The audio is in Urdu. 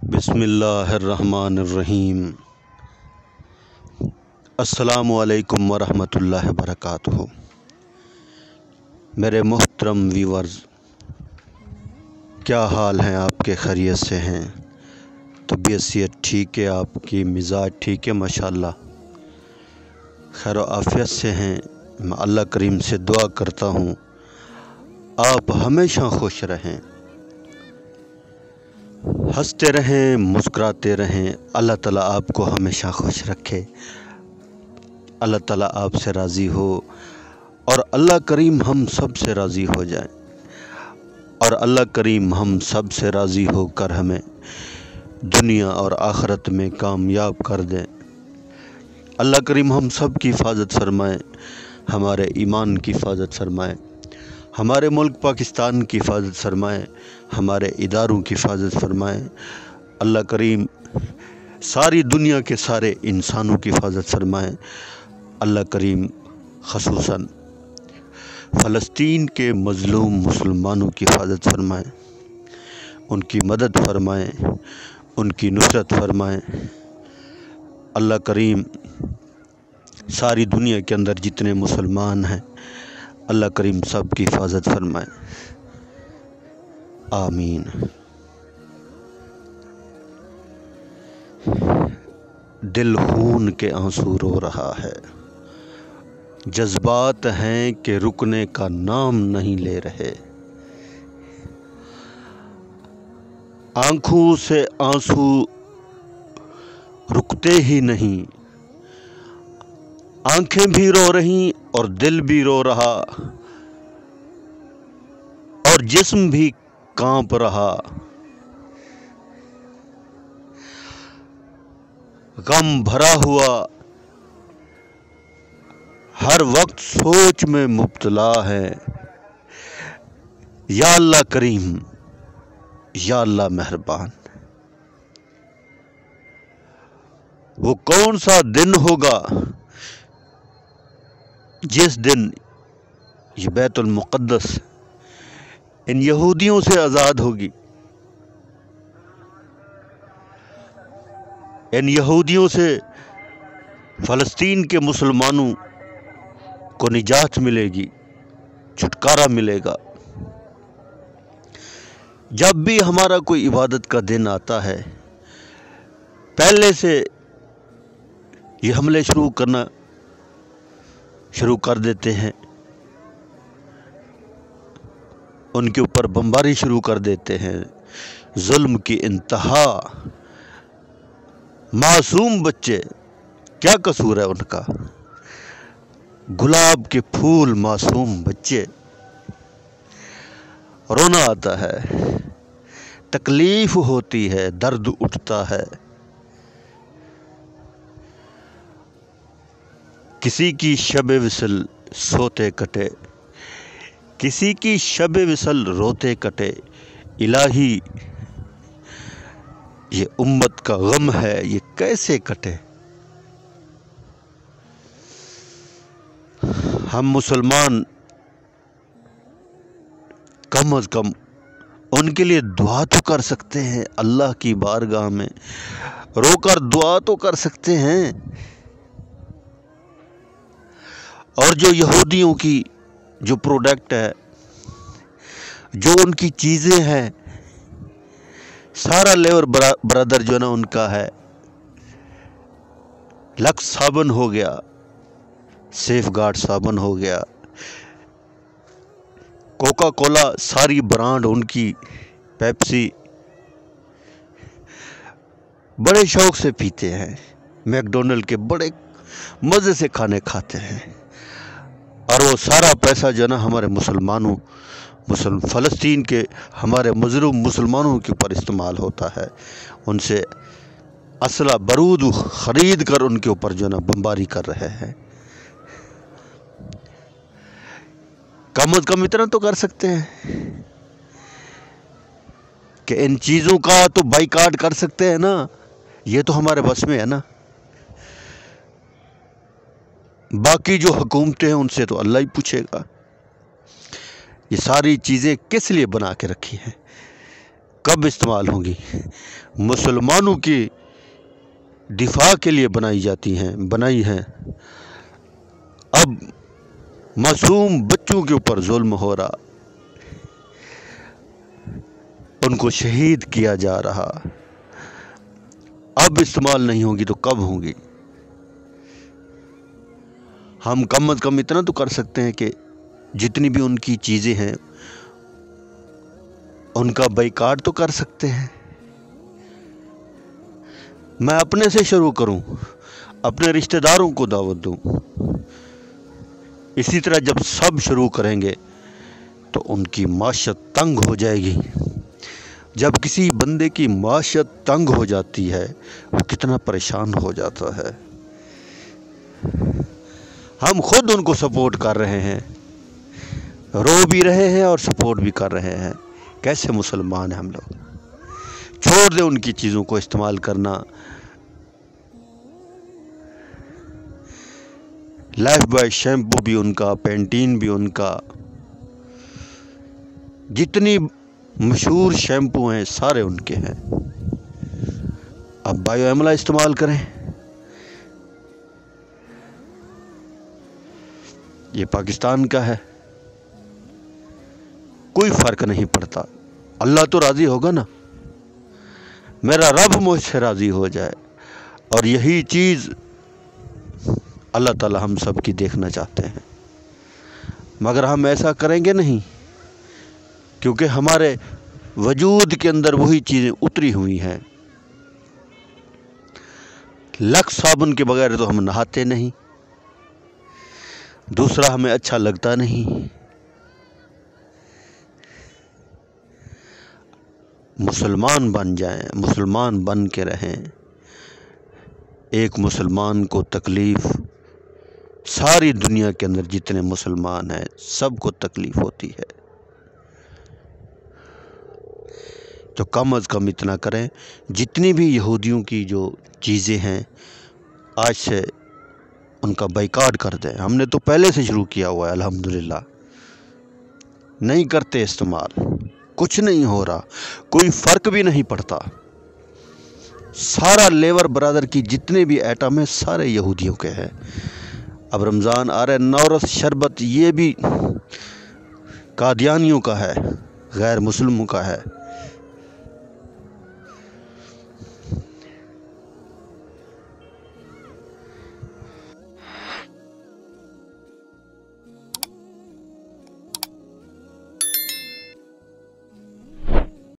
بسم اللہ الرحمن الرحیم۔ السلام علیکم ورحمۃ اللہ وبرکاتہ۔ میرے محترم ویورز، کیا حال ہیں آپ کے؟ خیریت سے ہیں؟ طبیعت صحت ٹھیک ہے؟ آپ کی مزاج ٹھیک ہے؟ ماشاءاللہ خیر و عافیت سے ہیں۔ میں اللہ کریم سے دعا کرتا ہوں آپ ہمیشہ خوش رہیں، ہنستے رہیں، مسکراتے رہیں۔ اللہ تعالیٰ آپ کو ہمیشہ خوش رکھے، اللہ تعالیٰ آپ سے راضی ہو، اور اللہ کریم ہم سب سے راضی ہو جائیں، اور اللہ کریم ہم سب سے راضی ہو کر ہمیں دنیا اور آخرت میں کامیاب کر دیں۔ اللہ کریم ہم سب کی حفاظت فرمائیں، ہمارے ایمان کی حفاظت فرمائیں، ہمارے ملک پاکستان کی حفاظت فرمائیں، ہمارے اداروں کی حفاظت فرمائیں۔ اللہ کریم ساری دنیا کے سارے انسانوں کی حفاظت فرمائیں۔ اللہ کریم خصوصاً فلسطین کے مظلوم مسلمانوں کی حفاظت فرمائیں، ان کی مدد فرمائیں، ان کی نصرت فرمائیں۔ اللہ کریم ساری دنیا کے اندر جتنے مسلمان ہیں، اللہ کریم سب کی حفاظت فرمائیں، آمین۔ دل خون کے آنسو رو رہا ہے، جذبات ہیں کہ رکنے کا نام نہیں لے رہے، آنکھوں سے آنسو رکتے ہی نہیں، آنکھیں بھی رو رہی اور دل بھی رو رہا اور جسم بھی کانپ رہا۔ غم بھرا ہوا ہر وقت سوچ میں مبتلا ہے، یا اللہ کریم، یا اللہ مہربان۔ وہ کون سا دن ہوگا جس دن یہ بیت المقدس ان یہودیوں سے آزاد ہوگی، ان یہودیوں سے فلسطین کے مسلمانوں کو نجات ملے گی، چھٹکارا ملے گا۔ جب بھی ہمارا کوئی عبادت کا دن آتا ہے، پہلے سے یہ حملے شروع کر دیتے ہیں، ان کے اوپر بمباری شروع کر دیتے ہیں، ظلم کی انتہا۔ معصوم بچے، کیا قصور ہے ان کا؟ گلاب کے پھول معصوم بچے۔ رونا آتا ہے، تکلیف ہوتی ہے، درد اٹھتا ہے۔ کسی کی شب وصل سوتے کٹے، کسی کی شب وصل روتے کٹے۔ الہی، یہ امت کا غم ہے، یہ کیسے کٹے؟ ہم مسلمان کم از کم ان کے لیے دعا تو کر سکتے ہیں، اللہ کی بارگاہ میں رو کر دعا تو کر سکتے ہیں۔ اور جو یہودیوں کی جو پروڈکٹ ہے، جو ان کی چیزیں ہیں، سارا لیور برادر جو نا ان کا ہے، لکس صابن ہو گیا، سیف گارڈ صابن ہو گیا، کوکا کولا ساری برانڈ ان کی، پیپسی، بڑے شوق سے پیتے ہیں، میک ڈونلڈ کے بڑے مزے سے کھانے کھاتے ہیں، اور وہ سارا پیسہ جو نا ہمارے فلسطین کے ہمارے مظلوم مسلمانوں کے اوپر استعمال ہوتا ہے۔ ان سے اسلحہ بارود خرید کر ان کے اوپر جو نا بمباری کر رہے ہیں۔ کم از کم اتنا تو کر سکتے ہیں کہ ان چیزوں کا تو بائیکاٹ کر سکتے ہیں نا، یہ تو ہمارے بس میں ہے نا۔ باقی جو حکومتیں ہیں ان سے تو اللہ ہی پوچھے گا، یہ ساری چیزیں کس لیے بنا کے رکھی ہیں؟ کب استعمال ہوں گی؟ مسلمانوں کی دفاع کے لیے بنائی ہیں. اب معصوم بچوں کے اوپر ظلم ہو رہا، ان کو شہید کیا جا رہا. اب استعمال نہیں ہوگی تو کب ہوں گی؟ ہم کم از کم اتنا تو کر سکتے ہیں کہ جتنی بھی ان کی چیزیں ہیں ان کا بائیکاٹ تو کر سکتے ہیں. میں اپنے سے شروع کروں، اپنے رشتہ داروں کو دعوت دوں. اسی طرح جب سب شروع کریں گے تو ان کی معیشت تنگ ہو جائے گی. جب کسی بندے کی معیشت تنگ ہو جاتی ہے وہ کتنا پریشان ہو جاتا ہے. ہم خود ان کو سپورٹ کر رہے ہیں، رو بھی رہے ہیں اور سپورٹ بھی کر رہے ہیں. کیسے مسلمان ہیں ہم لوگ؟ چھوڑ دیں ان کی چیزوں کو استعمال کرنا. لائف بوائے شیمپو بھی ان کا، پینٹین بھی ان کا، جتنی مشہور شیمپو ہیں سارے ان کے ہیں. اب بایو ایملا استعمال کریں. یہ پاکستان کا ہے، کوئی فرق نہیں پڑتا. اللہ تو راضی ہوگا نا، میرا رب مجھ سے راضی ہو جائے. اور یہی چیز اللہ تعالی ہم سب کی دیکھنا چاہتے ہیں. مگر ہم ایسا کریں گے نہیں، کیونکہ ہمارے وجود کے اندر وہی چیزیں اتری ہوئی ہیں. لکس صابن کے بغیر تو ہم نہاتے نہیں، دوسرا ہمیں اچھا لگتا نہیں. مسلمان بن جائیں، مسلمان بن کے رہیں. ایک مسلمان کو تکلیف، ساری دنیا کے اندر جتنے مسلمان ہیں سب کو تکلیف ہوتی ہے. تو کم از کم اتنا کریں، جتنی بھی یہودیوں کی جو چیزیں ہیں آج سے ان کا بائیکاٹ کر دیں. ہم نے تو پہلے سے شروع کیا ہوا ہے الحمدللہ. نہیں کرتے استعمال، کچھ نہیں ہو رہا، کوئی فرق بھی نہیں پڑتا. سارا لیور برادر کی جتنے بھی ایٹم ہیں سارے یہودیوں کے ہیں. اب رمضان آ رہا ہے، نورس شربت یہ بھی قادیانیوں کا ہے، غیر مسلموں کا ہے.